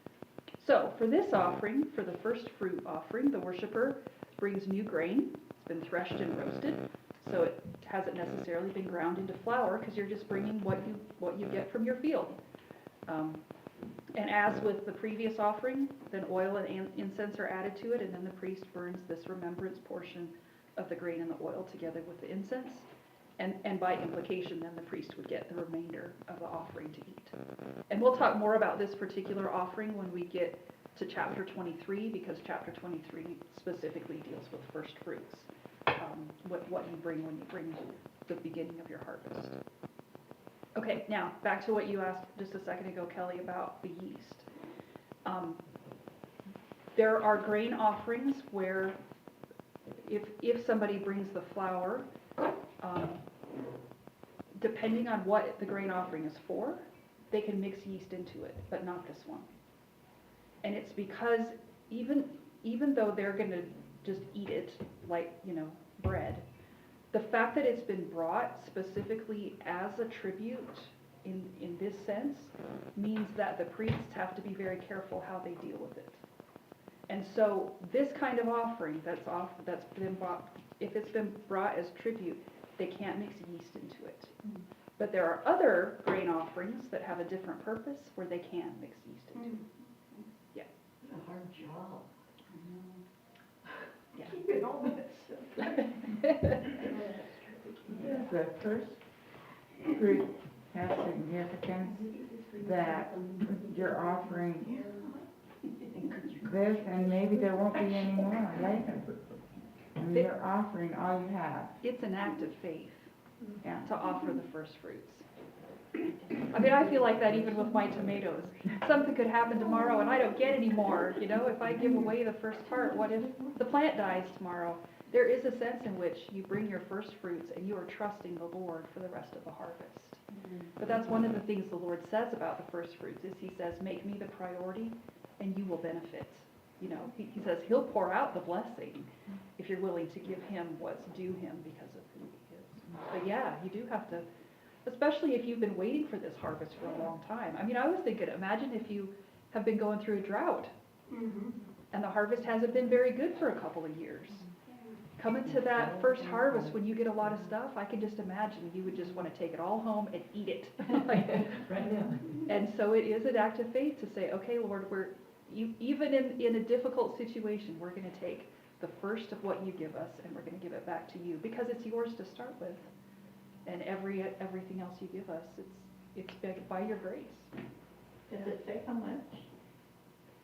So for this offering, for the first fruit offering, the worshiper brings new grain. It's been threshed and roasted, so it hasn't necessarily been ground into flour because you're just bringing what you get from your field. And as with the previous offering, then oil and incense are added to it, and then the priest burns this remembrance portion of the grain and the oil together with the incense. And by implication, then the priest would get the remainder of the offering to eat. And we'll talk more about this particular offering when we get to chapter 23, because chapter 23 specifically deals with first fruits, what you bring when you bring the beginning of your harvest. Okay, now, back to what you asked just a second ago, Kelly, about the yeast. There are grain offerings where if somebody brings the flour, depending on what the grain offering is for, they can mix yeast into it, but not this one. And it's because even though they're going to just eat it like, bread, the fact that it's been brought specifically as a tribute in this sense means that the priests have to be very careful how they deal with it. And so this kind of offering that's been brought, if it's been brought as tribute, they can't mix yeast into it. But there are other grain offerings that have a different purpose where they can mix yeast into it. Yeah. It's a hard job. Yeah. Keeping all this. Does the first fruit have significance that you're offering this and maybe there won't be any more later? And you're offering all you have. It's an act of faith Yeah. to offer the first fruits. I mean, I feel like that even with my tomatoes. Something could happen tomorrow and I don't get any more, if I give away the first part, what if the plant dies tomorrow? There is a sense in which you bring your first fruits and you are trusting the Lord for the rest of the harvest. But that's one of the things the Lord says about the first fruits is he says, make me the priority and you will benefit. He says he'll pour out the blessing if you're willing to give him what's due him because of who he is. But yeah, you do have to, especially if you've been waiting for this harvest for a long time. I mean, I was thinking, imagine if you have been going through a drought and the harvest hasn't been very good for a couple of years. Coming to that first harvest when you get a lot of stuff, I can just imagine you would just want to take it all home and eat it. Right now. And so it is an act of faith to say, okay, Lord, even in a difficult situation, we're going to take the first of what you give us and we're going to give it back to you because it's yours to start with. And everything else you give us, it's by your grace. Does it say how much?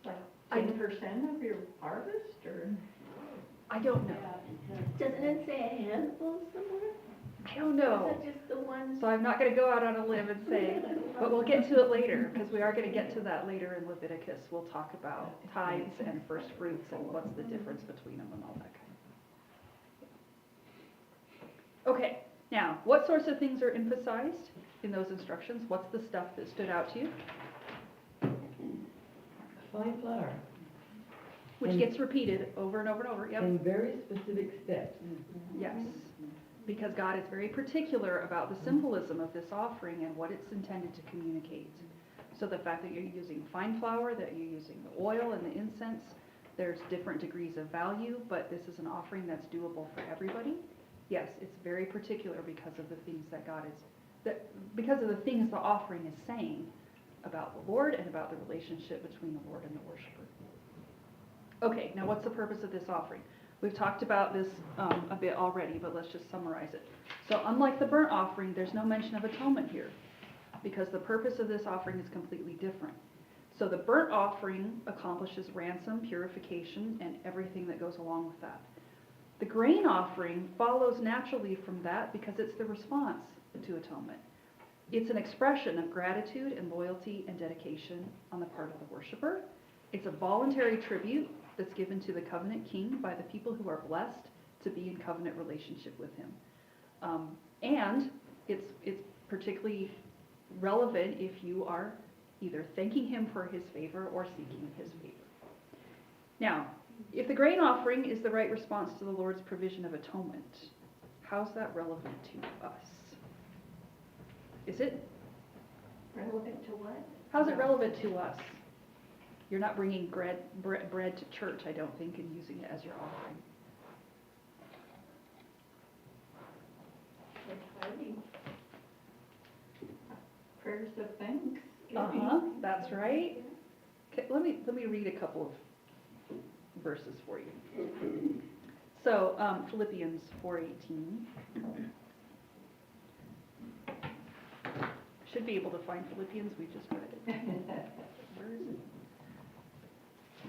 Like 10% of your harvest, or? I don't know. Doesn't it say a handful somewhere? I don't know. Is it just the ones? So I'm not going to go out on a limb and say, but we'll get to it later, because we are going to get to that later in Leviticus. We'll talk about tithes and first fruits and what's the difference between them and all that kind of. Okay, now, what sorts of things are emphasized in those instructions? What's the stuff that stood out to you? Fine flour. Which And- gets repeated over and over and over, yep. In very specific steps. Yes, because God is very particular about the symbolism of this offering and what it's intended to communicate. So the fact that you're using fine flour, that you're using the oil and the incense, there's different degrees of value, but this is an offering that's doable for everybody. Yes, it's very particular because of the things because of the things the offering is saying about the Lord and about the relationship between the Lord and the worshiper. Okay, now what's the purpose of this offering? We've talked about this a bit already, but let's just summarize it. So unlike the burnt offering, there's no mention of atonement here because the purpose of this offering is completely different. So the burnt offering accomplishes ransom, purification, and everything that goes along with that. The grain offering follows naturally from that because it's the response to atonement. It's an expression of gratitude and loyalty and dedication on the part of the worshiper. It's a voluntary tribute that's given to the covenant king by the people who are blessed to be in covenant relationship with him. And it's particularly relevant if you are either thanking him for his favor or seeking his favor. Now, if the grain offering is the right response to the Lord's provision of atonement, how's that relevant to us? Is it? Relevant to what? How's it relevant to us? You're not bringing bread to church, I don't think, and using it as your offering. Prayers of thanks. That's right. Okay, let me read a couple of verses for you. So Philippians 4:18. should be able to find Philippians, we just read it. Where is it?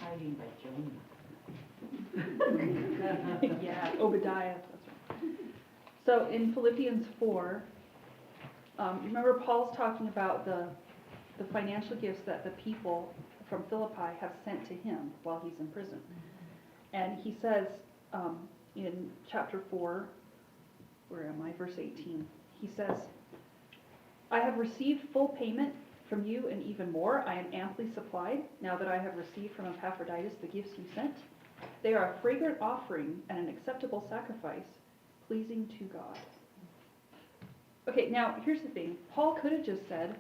Hiding by Jonah. Yeah, Obadiah, that's right. So in Philippians 4, you remember Paul's talking about the financial gifts that the people from Philippi have sent to him while he's in prison. And he says in chapter 4, where am I, verse 18, he says, I have received full payment from you and even more. I am amply supplied now that I have received from Epaphroditus the gifts you sent. They are a fragrant offering and an acceptable sacrifice, pleasing to God. Okay, now here's the thing. Paul could have just said,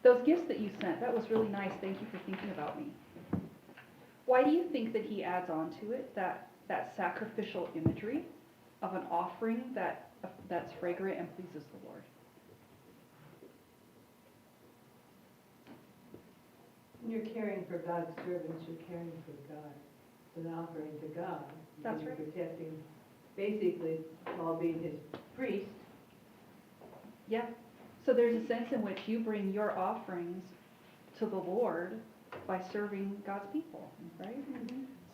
those gifts that you sent, that was really nice. Thank you for thinking about me. Why do you think that he adds on to it that sacrificial imagery of an offering that's fragrant and pleases the Lord? When you're caring for God's servants, you're caring for God. It's an offering to God. That's You're right. protecting, basically, Paul being his priest. Yeah. So there's a sense in which you bring your offerings to the Lord by serving God's people, right?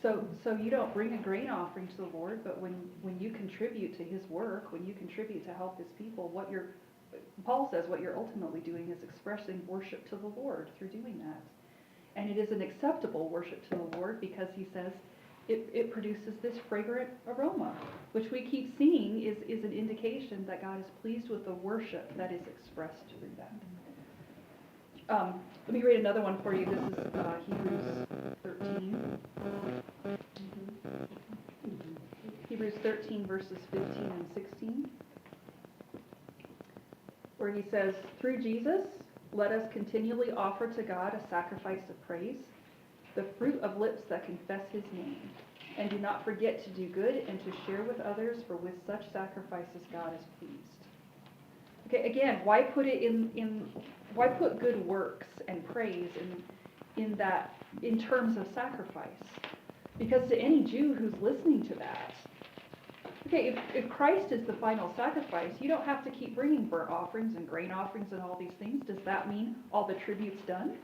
So you don't bring a grain offering to the Lord, but when you contribute to his work, when you contribute to help his people, Paul says what you're ultimately doing is expressing worship to the Lord through doing that. And it is an acceptable worship to the Lord because he says it produces this fragrant aroma, which we keep seeing is an indication that God is pleased with the worship that is expressed through that. Let me read another one for you. This is Hebrews 13. Hebrews 13 verses 15 and 16, where he says, through Jesus, let us continually offer to God a sacrifice of praise, the fruit of lips that confess his name. And do not forget to do good and to share with others, for with such sacrifices God is pleased. Okay, again, why put it why put good works and praise in terms of sacrifice? Because to any Jew who's listening to that, okay, if Christ is the final sacrifice, you don't have to keep bringing burnt offerings and grain offerings and all these things. Does that mean all the tribute's done?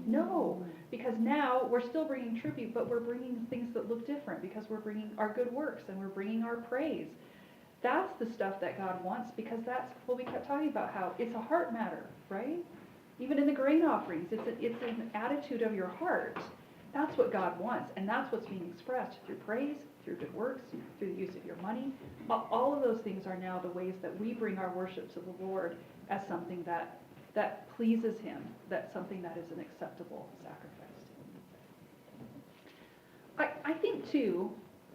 No, because now we're still bringing tribute, but we're bringing things that look different because we're bringing our good works and we're bringing our praise. That's the stuff that God wants, because that's what we kept talking about, how it's a heart matter, right? Even in the grain offerings, it's an attitude of your heart. That's what God wants, and that's what's being expressed through praise, through good works, through the use of your money. All of those things are now the ways that we bring our worship to the Lord as something that pleases him, that's something that is an acceptable sacrifice to him. I think too,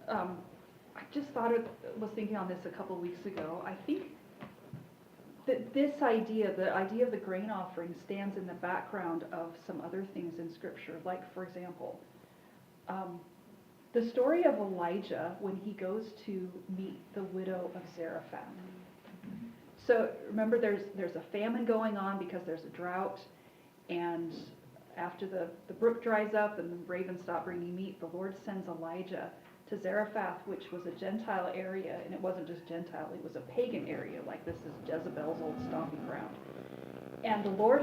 I just was thinking on this a couple of weeks ago, I think that the idea of the grain offering stands in the background of some other things in Scripture. Like, for example, the story of Elijah when he goes to meet the widow of Zarephath. So remember, there's a famine going on because there's a drought, and after the brook dries up and the ravens stop bringing meat, the Lord sends Elijah to Zarephath, which was a Gentile area, and it wasn't just Gentile, it was a pagan area, like this is Jezebel's old stomping ground. And the Lord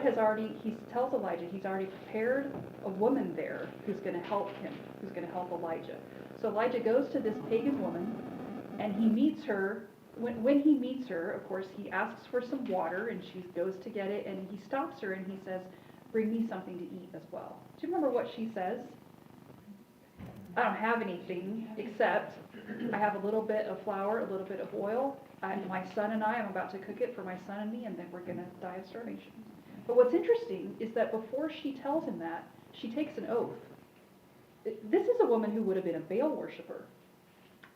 he tells Elijah he's already prepared a woman there who's going to help him, who's going to help Elijah. So Elijah goes to this pagan woman, and he meets her. When he meets her, of course, he asks for some water, and she goes to get it, and he stops her, and he says, bring me something to eat as well. Do you remember what she says? I don't have anything except I have a little bit of flour, a little bit of oil. My son and I'm about to cook it for my son and me, and then we're going to die of starvation. But what's interesting is that before she tells him that, she takes an oath. This is a woman who would have been a Baal worshiper.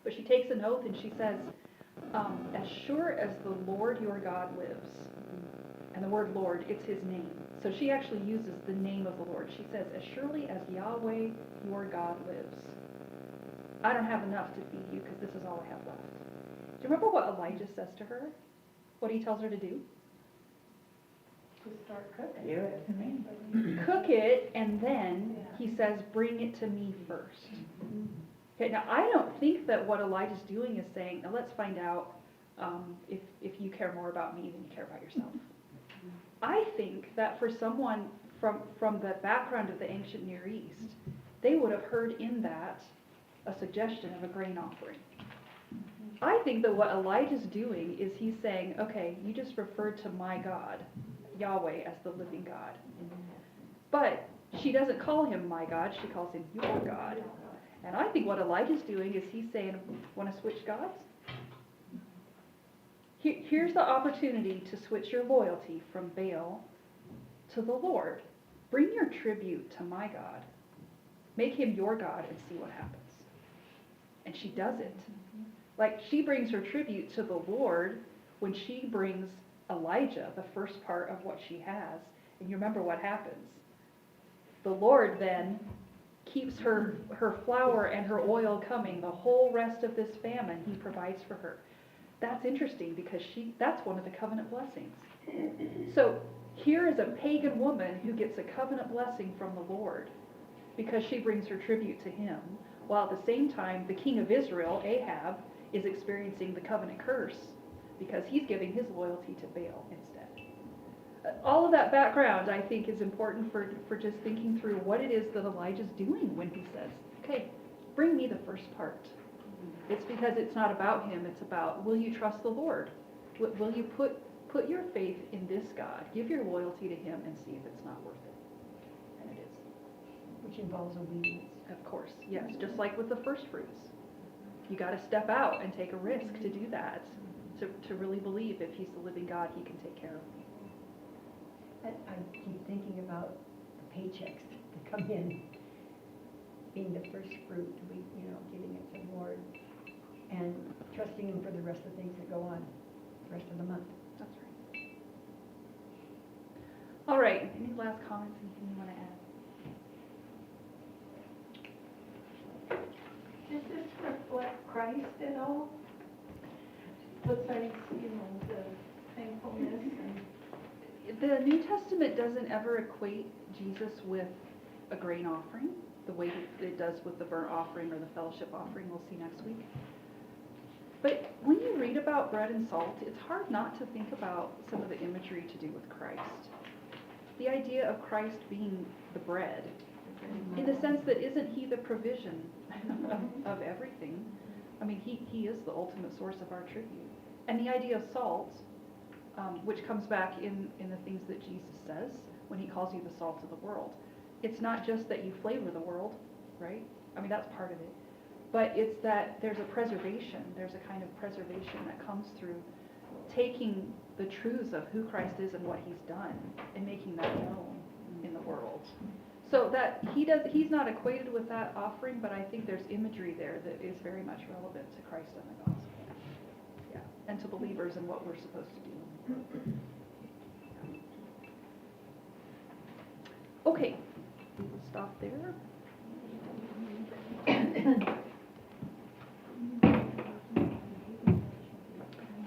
But she takes an oath and she says, as sure as the Lord your God lives, and the word Lord, it's his name. So she actually uses the name of the Lord. She says, as surely as Yahweh your God lives, I don't have enough to feed you because this is all I have left. Do you remember what Elijah says to her? What he tells her to do? To start cooking. Give it to me. Cook it, and then he says, bring it to me first. Okay, now I don't think that what Elijah's doing is saying, now let's find out if you care more about me than you care about yourself. I think that for someone from the background of the ancient Near East, they would have heard in that a suggestion of a grain offering. I think that what Elijah's doing is he's saying, okay, you just referred to my God, Yahweh, as the living God. But she doesn't call him my God, she calls him your God. And I think what Elijah's doing is he's saying, want to switch gods? Here's the opportunity to switch your loyalty from Baal to the Lord. Bring your tribute to my God. Make him your God and see what happens. And she does it. Like, she brings her tribute to the Lord when she brings Elijah, the first part of what she has. And you remember what happens. The Lord then keeps her flour and her oil coming. The whole rest of this famine he provides for her. That's interesting because that's one of the covenant blessings. So here is a pagan woman who gets a covenant blessing from the Lord because she brings her tribute to him, while at the same time the king of Israel, Ahab, is experiencing the covenant curse because he's giving his loyalty to Baal instead. All of that background, I think, is important for just thinking through what it is that Elijah's doing when he says, okay, bring me the first part. It's because it's not about him, it's about, will you trust the Lord? Will you put your faith in this God? Give your loyalty to him and see if it's not worth it. And it is. Which involves obedience. Of course, yes, just like with the first fruits. You got to step out and take a risk to do that, to really believe if he's the living God, he can take care of me. I keep thinking about the paychecks that come in, being the first fruit, giving it to the Lord, and trusting him for the rest of the things that go on the rest of the month. That's right. All right, any last comments, anything you want to add? Does this reflect Christ at all? Besides, the thankfulness and... The New Testament doesn't ever equate Jesus with a grain offering, the way that it does with the burnt offering or the fellowship offering we'll see next week. But when you read about bread and salt, it's hard not to think about some of the imagery to do with Christ. The idea of Christ being the bread, in the sense that isn't he the provision of everything? I mean, he is the ultimate source of our tribute. And the idea of salt, which comes back in the things that Jesus says when he calls you the salt of the world. It's not just that you flavor the world, right? I mean, that's part of it. But it's that there's a preservation. There's a kind of preservation that comes through taking the truths of who Christ is and what he's done and making that known in the world. So that he's not equated with that offering, but I think there's imagery there that is very much relevant to Christ and the gospel. Yeah, and to believers and what we're supposed to do. Okay, we'll stop there.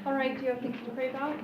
All right, do you have things to pray about?